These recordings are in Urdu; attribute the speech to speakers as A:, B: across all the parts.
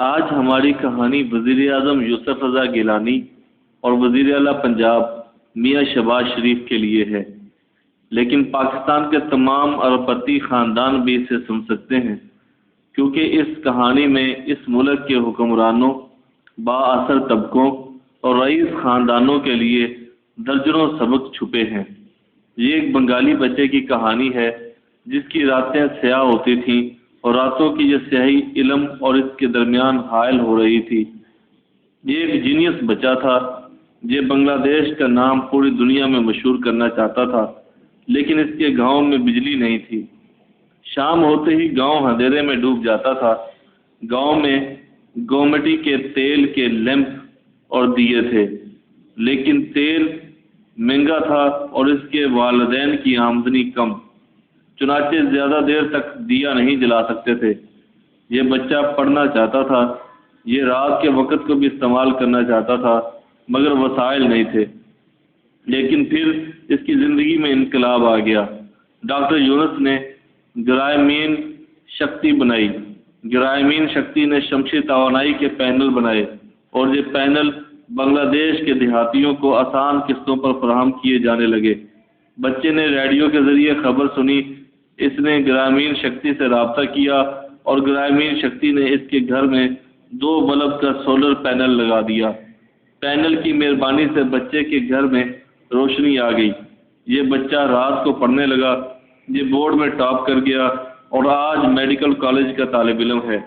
A: آج ہماری کہانی وزیر اعظم یوسف رضا گیلانی اور وزیر اعلیٰ پنجاب میاں شہباز شریف کے لیے ہے، لیکن پاکستان کے تمام اربپتی خاندان بھی اسے سن سکتے ہیں، کیونکہ اس کہانی میں اس ملک کے حکمرانوں، بااثر طبقوں اور رئیس خاندانوں کے لیے درجنوں سبق چھپے ہیں۔ یہ ایک بنگالی بچے کی کہانی ہے جس کی راتیں سیاہ ہوتی تھیں اور راتوں کی یہ سیاہی علم اور اس کے درمیان حائل ہو رہی تھی۔ یہ ایک جینیس بچہ تھا، یہ بنگلہ دیش کا نام پوری دنیا میں مشہور کرنا چاہتا تھا، لیکن اس کے گاؤں میں بجلی نہیں تھی۔ شام ہوتے ہی گاؤں اندھیرے میں ڈوب جاتا تھا۔ گاؤں میں گومٹی کے تیل کے لیمپ اور دیے تھے، لیکن تیل مہنگا تھا اور اس کے والدین کی آمدنی کم، چنانچہ زیادہ دیر تک دیا نہیں جلا سکتے تھے۔ یہ بچہ پڑھنا چاہتا تھا، یہ رات کے وقت کو بھی استعمال کرنا چاہتا تھا، مگر وسائل نہیں تھے۔ لیکن پھر اس کی زندگی میں انقلاب آ گیا۔ ڈاکٹر یونس نے گرامین شکتی بنائی۔ گرامین شکتی نے شمسی توانائی کے پینل بنائے اور یہ پینل بنگلہ دیش کے دیہاتیوں کو آسان قسطوں پر فراہم کیے جانے لگے۔ بچے نے ریڈیو کے ذریعے خبر سنی، اس نے گرامین شکتی سے رابطہ کیا اور گرامین شکتی نے اس کے گھر میں 2 بلب کا سولر پینل لگا دیا۔ پینل کی مہربانی سے بچے کے گھر میں روشنی آ گئی۔ یہ بچہ رات کو پڑھنے لگا، یہ بورڈ میں ٹاپ کر گیا اور آج میڈیکل کالج کا طالب علم ہے۔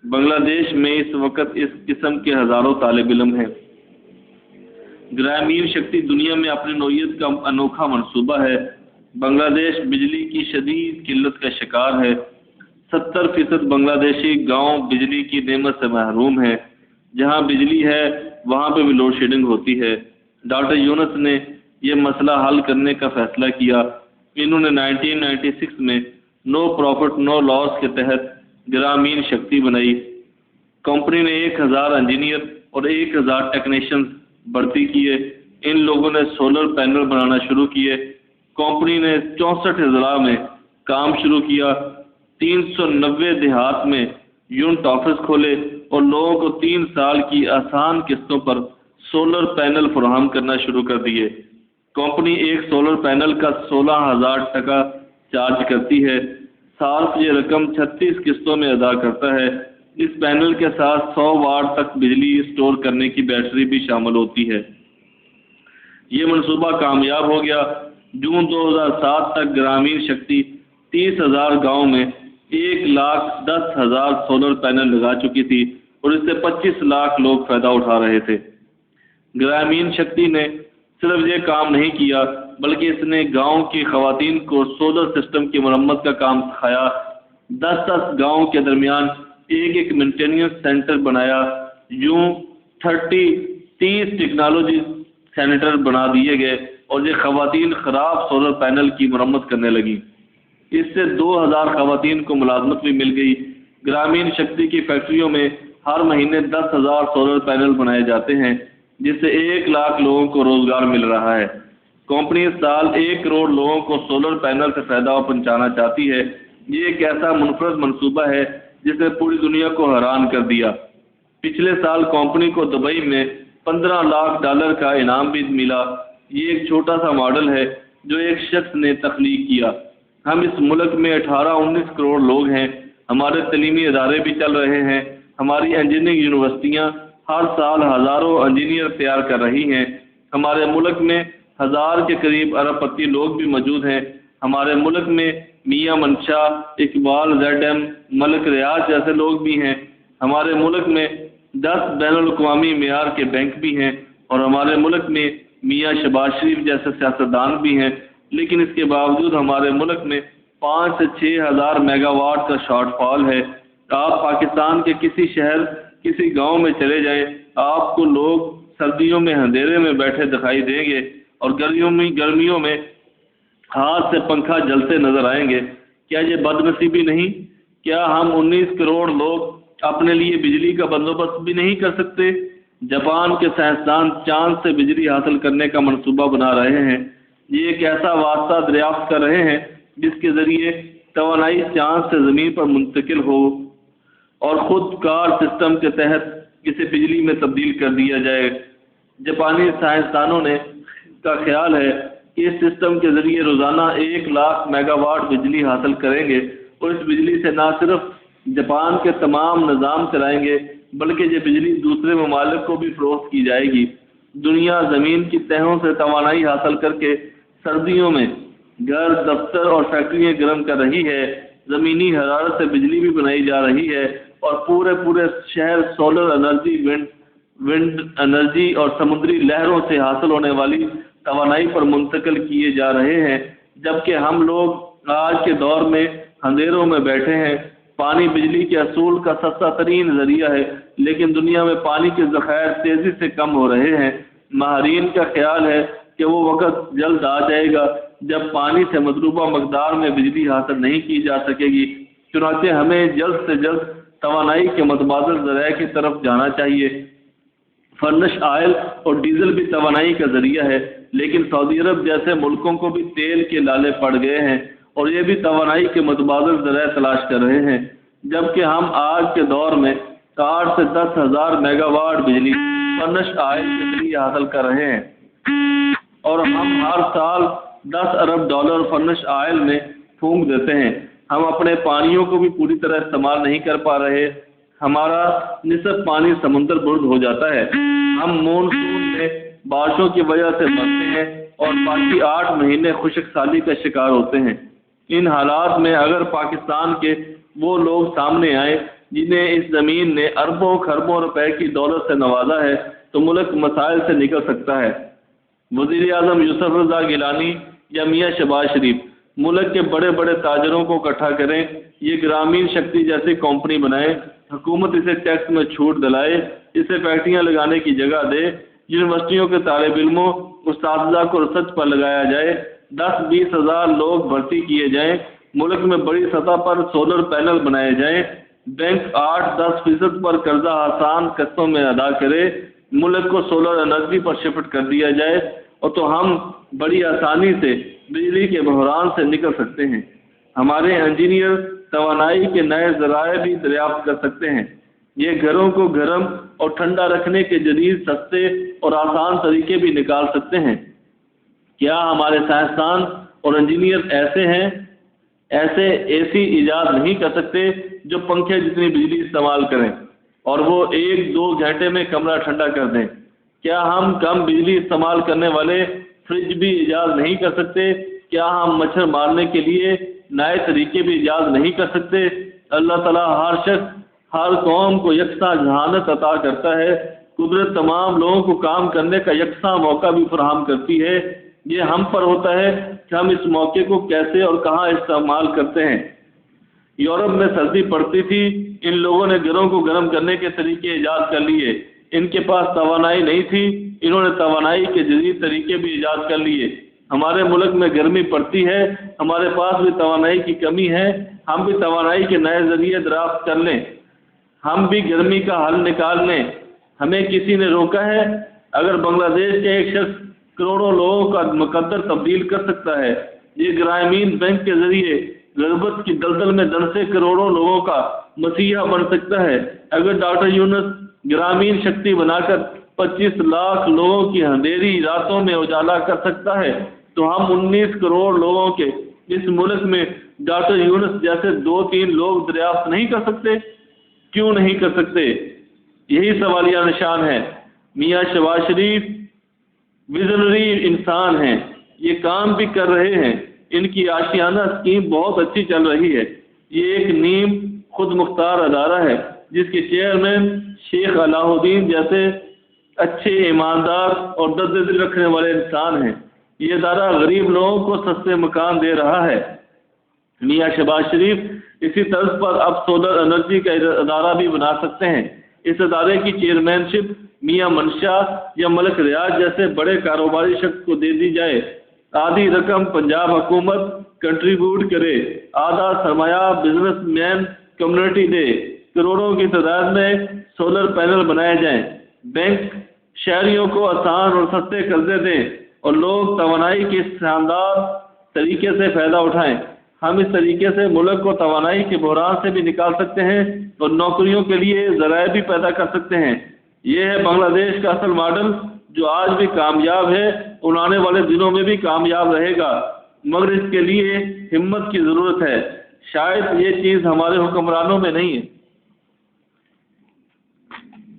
A: بنگلہ دیش میں اس وقت اس قسم کے ہزاروں طالب علم ہیں۔ گرامین شکتی دنیا میں اپنی نوعیت کا انوکھا منصوبہ ہے۔ بنگلہ دیش بجلی کی شدید قلت کا شکار ہے۔ 70% بنگلہ دیشی گاؤں بجلی کی نعمت سے محروم ہیں۔ جہاں بجلی ہے وہاں پہ بھی لوڈ شیڈنگ ہوتی ہے۔ ڈاکٹر یونس نے یہ مسئلہ حل کرنے کا فیصلہ کیا۔ انہوں نے 1996 میں نو پروفٹ نو لاس کے تحت گرامین شکتی بنائی۔ کمپنی نے 1000 انجینئر اور 1000 ٹیکنیشینز بھرتی کیے۔ ان لوگوں نے سولر پینل بنانا شروع کیے۔ کمپنی نے 64 اضلاع میں کام شروع کیا۔ 390 دیہات میں یونٹ آفس کھولے اور لوگوں کو 3 سال کی آسان قسطوں پر سولر پینل فراہم کرنا شروع کر دیے۔ کمپنی ایک سولر پینل کا 16,000 ٹکا چارج کرتی ہے۔ صارف یہ رقم 36 قسطوں میں ادا کرتا ہے۔ اس پینل کے ساتھ 100 واٹ تک بجلی اسٹور کرنے کی بیٹری بھی شامل ہوتی ہے۔ یہ منصوبہ کامیاب ہو گیا۔ جون 2007 تک گرامین شکتی 30,000 گاؤں میں 1,10,000 سولر پینل لگا چکی تھی اور اس سے 25 لاکھ لوگ فائدہ اٹھا رہے تھے۔ گرامین شکتی نے صرف یہ کام نہیں کیا بلکہ اس نے گاؤں کی خواتین کو سولر سسٹم کی مرمت کا کام سکھایا۔ 10 گاؤں کے درمیان ایک مینٹیننس سینٹر بنایا۔ یوں 30 ٹیکنالوجی سینٹر بنا دیے گئے اور یہ خواتین خراب سولر پینل کی مرمت کرنے لگیں۔ اس سے 2000 خواتین کو ملازمت بھی مل گئی۔ گرامین شکتی کی فیکٹریوں میں ہر مہینے 10,000 سولر پینل بنائے جاتے ہیں، جس سے 1 لاکھ لوگوں کو روزگار مل رہا ہے۔ کمپنی اس سال 1 کروڑ لوگوں کو سولر پینل سے فائدہ پہنچانا چاہتی ہے۔ یہ ایک ایسا منفرد منصوبہ ہے جس نے پوری دنیا کو حیران کر دیا۔ پچھلے سال کمپنی کو دبئی میں $15 لاکھ کا انعام بھی ملا۔ یہ ایک چھوٹا سا ماڈل ہے جو ایک شخص نے تخلیق کیا۔ ہم اس ملک میں 18-19 کروڑ لوگ ہیں۔ ہمارے تعلیمی ادارے بھی چل رہے ہیں۔ ہماری انجینئرنگ یونیورسٹیاں ہر سال ہزاروں انجینئر تیار کر رہی ہیں۔ ہمارے ملک میں 1000 کے قریب ارب پتی لوگ بھی موجود ہیں۔ ہمارے ملک میں میاں منشا، اقبال، ZM، ملک ریاض جیسے لوگ بھی ہیں۔ ہمارے ملک میں 10 بین الاقوامی معیار کے بینک بھی ہیں اور ہمارے ملک میں میاں شہباز شریف جیسے سیاستدان بھی ہیں، لیکن اس کے باوجود ہمارے ملک میں 5 سے 6 ہزار میگا واٹ کا شارٹ فال ہے۔ آپ پاکستان کے کسی شہر، کسی گاؤں میں چلے جائیں، آپ کو لوگ سردیوں میں اندھیرے میں بیٹھے دکھائی دیں گے اور گرمیوں میں ہاتھ سے پنکھا جلتے نظر آئیں گے۔ کیا یہ بد نصیبی نہیں؟ کیا ہم 19 کروڑ لوگ اپنے لیے بجلی کا بندوبست بھی نہیں کر سکتے؟ جاپان کے سائنسدان چاند سے بجلی حاصل کرنے کا منصوبہ بنا رہے ہیں۔ یہ ایک ایسا واسطہ دریافت کر رہے ہیں جس کے ذریعے توانائی چاند سے زمین پر منتقل ہو اور خود کار سسٹم کے تحت اسے بجلی میں تبدیل کر دیا جائے۔ جاپانی سائنسدانوں نے کا خیال ہے کہ اس سسٹم کے ذریعے روزانہ 1,00,000 میگا واٹ بجلی حاصل کریں گے، اور اس بجلی سے نہ صرف جاپان کے تمام نظام چلائیں گے بلکہ یہ بجلی دوسرے ممالک کو بھی فروخت کی جائے گی۔ دنیا زمین کی تہوں سے توانائی حاصل کر کے سردیوں میں گھر، دفتر اور فیکٹریاں گرم کر رہی ہے، زمینی حرارت سے بجلی بھی بنائی جا رہی ہے، اور پورے شہر سولر انرجی، ونڈ انرجی اور سمندری لہروں سے حاصل ہونے والی توانائی پر منتقل کیے جا رہے ہیں، جبکہ ہم لوگ آج کے دور میں اندھیروں میں بیٹھے ہیں۔ پانی بجلی کے حصول کا سستا ترین ذریعہ ہے، لیکن دنیا میں پانی کے ذخائر تیزی سے کم ہو رہے ہیں۔ ماہرین کا خیال ہے کہ وہ وقت جلد آ جائے گا جب پانی سے مطلوبہ مقدار میں بجلی حاصل نہیں کی جا سکے گی، چنانچہ ہمیں جلد سے جلد توانائی کے متبادل ذرائع کی طرف جانا چاہیے۔ فرنش آئل اور ڈیزل بھی توانائی کا ذریعہ ہے، لیکن سعودی عرب جیسے ملکوں کو بھی تیل کے لالے پڑ گئے ہیں اور یہ بھی توانائی کے متبادل ذرائع تلاش کر رہے ہیں، جبکہ ہم آج کے دور میں 8 سے 10 ہزار میگا واٹ بجلی فرنش آئل کے ذریعے حاصل کر رہے ہیں، اور ہم ہر سال 10 ارب ڈالر فرنش آئل میں پھونک دیتے ہیں۔ ہم اپنے پانیوں کو بھی پوری طرح استعمال نہیں کر پا رہے، ہمارا نصف پانی سمندر برد ہو جاتا ہے۔ ہم مونسون میں بارشوں کی وجہ سے مرتے ہیں اور باقی 8 مہینے خشک سالی کا شکار ہوتے ہیں۔ ان حالات میں اگر پاکستان کے وہ لوگ سامنے آئیں جنہیں اس زمین نے اربوں خربوں روپے کی دولت سے نوازا ہے تو ملک مسائل سے نکل سکتا ہے۔ وزیر اعظم یوسف رضا گیلانی یا میاں شہباز شریف ملک کے بڑے بڑے تاجروں کو اکٹھا کریں، یہ گرامین شکتی جیسی کمپنی بنائیں، حکومت اسے ٹیکس میں چھوٹ دلائے، اسے فیکٹریاں لگانے کی جگہ دے، یونیورسٹیوں کے طالب علموں اساتذہ کو ریسرچ پر لگایا جائے، 10-20 ہزار لوگ بھرتی کیے جائیں، ملک میں بڑی سطح پر سولر پینل بنائے جائیں، بینک 8-10% پر قرضہ آسان قسطوں میں ادا کرے، ملک کو سولر انرجی پر شفٹ کر دیا جائے، اور تو ہم بڑی آسانی سے بجلی کے بحران سے نکل سکتے ہیں۔ ہمارے انجینئر توانائی کے نئے ذرائع بھی دریافت کر سکتے ہیں، یہ گھروں کو گرم اور ٹھنڈا رکھنے کے جدید سستے اور آسان طریقے بھی نکال سکتے ہیں۔ کیا ہمارے سائنسدان اور انجینئر ایسے اے سی ایجاد نہیں کر سکتے جو پنکھے جتنی بجلی استعمال کریں اور وہ 1-2 گھنٹے میں کمرہ ٹھنڈا کر دیں؟ کیا ہم کم بجلی استعمال کرنے والے فریج بھی ایجاد نہیں کر سکتے؟ کیا ہم مچھر مارنے کے لیے نئے طریقے بھی ایجاد نہیں کر سکتے؟ اللہ تعالیٰ ہر شخص ہر قوم کو یکساں ذہانت عطا کرتا ہے، قدرت تمام لوگوں کو کام کرنے کا یکساں موقع بھی فراہم کرتی ہے، یہ ہم پر ہوتا ہے کہ ہم اس موقع کو کیسے اور کہاں استعمال کرتے ہیں۔ یورپ میں سردی پڑتی تھی، ان لوگوں نے گھروں کو گرم کرنے کے طریقے ایجاد کر لیے، ان کے پاس توانائی نہیں تھی، انہوں نے توانائی کے جدید طریقے بھی ایجاد کر لیے۔ ہمارے ملک میں گرمی پڑتی ہے، ہمارے پاس بھی توانائی کی کمی ہے، ہم بھی توانائی کے نئے ذریعے دریافت کر لیں، ہم بھی گرمی کا حل نکال لیں۔ ہمیں کسی نے روکا ہے؟ اگر بنگلہ دیش کے ایک شخص کروڑوں لوگوں کا مقدر تبدیل کر سکتا ہے، یہ گرامین بینک کے ذریعے غربت کی دلدل میں دنسے کروڑوں لوگوں کا مسیحا بن سکتا ہے، اگر ڈاکٹر یونس گرامین شکتی بنا کر 25 لاکھ لوگوں کی اندھیری راتوں میں اجالا کر سکتا ہے، تو ہم 19 کروڑ لوگوں کے اس ملک میں ڈاکٹر یونس جیسے 2-3 لوگ دریافت نہیں کر سکتے؟ کیوں نہیں کر سکتے؟ یہی سوالیہ نشان ہے۔ میاں شہباز شریف ویژنری انسان ہیں، یہ کام بھی کر رہے ہیں، ان کی آشیانہ اسکیم بہت اچھی چل رہی ہے۔ یہ ایک نیم خود مختار ادارہ ہے جس کے چیئرمین شیخ علاء الدین جیسے اچھے، ایماندار اور درد دل رکھنے والے انسان ہیں۔ یہ ادارہ غریب لوگوں کو سستے مکان دے رہا ہے۔ میاں شہباز شریف اسی طرز پر اب سولر انرجی کا ادارہ بھی بنا سکتے ہیں۔ اس ادارے کی چیئرمین شپ میاں منشا یا ملک ریاض جیسے بڑے کاروباری شخص کو دے دی جائے، آدھی رقم پنجاب حکومت کنٹریبیوٹ کرے، آدھا سرمایہ بزنس مین کمیونٹی دے، کروڑوں کی تعداد میں سولر پینل بنائے جائیں، بینک شہریوں کو آسان اور سستے قرضے دیں اور لوگ توانائی کے شاندار طریقے سے فائدہ اٹھائیں۔ ہم اس طریقے سے ملک کو توانائی کے بحران سے بھی نکال سکتے ہیں اور نوکریوں کے لیے ذرائع بھی پیدا کر سکتے ہیں۔ یہ ہے بنگلہ دیش کا اصل ماڈل، جو آج بھی کامیاب ہے اور آنے والے دنوں میں بھی کامیاب رہے گا، مگر اس کے لیے ہمت کی ضرورت ہے۔ شاید یہ چیز ہمارے حکمرانوں میں نہیں ہے۔